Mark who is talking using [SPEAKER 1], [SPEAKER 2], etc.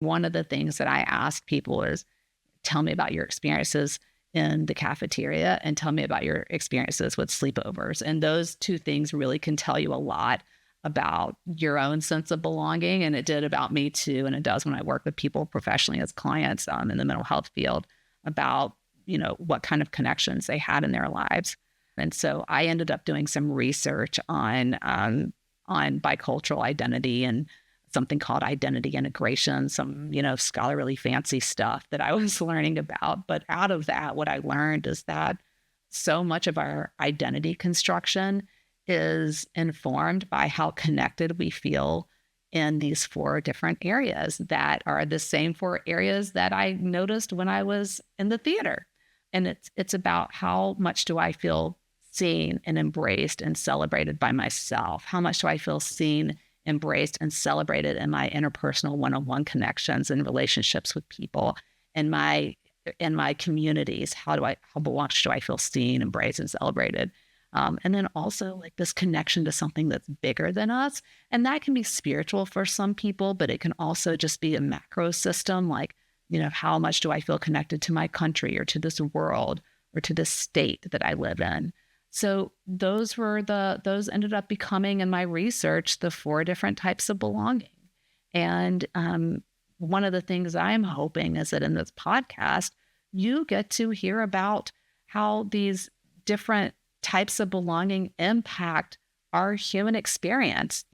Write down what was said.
[SPEAKER 1] One of the things that I ask people is, tell me about your experiences in the cafeteria and tell me about your experiences with sleepovers. And those two things really can tell you a lot about your own sense of belonging. And it did about me too. And it does when I work with people professionally as clients in the mental health field about, what kind of connections they had in their lives. And so I ended up doing some research on bicultural identity and something called identity integration, some, scholarly fancy stuff that I was learning about. But out of that, what I learned is that so much of our identity construction is informed by how connected we feel in these 4 different areas that are the same 4 areas that I noticed when I was in the theater. And it's about how much do I feel seen and embraced and celebrated by myself? How much do I feel seen, embraced, and celebrated in my interpersonal one-on-one connections and relationships with people in my communities? How much do I feel seen, embraced, and celebrated? And then also like this connection to something that's bigger than us. And that can be spiritual for some people, but it can also just be a macro system. Like, how much do I feel connected to my country or to this world or to this state that I live in? So those ended up becoming in my research, the 4 different types of belonging. And one of the things I'm hoping is that in this podcast, you get to hear about how these different types of belonging impact our human experience.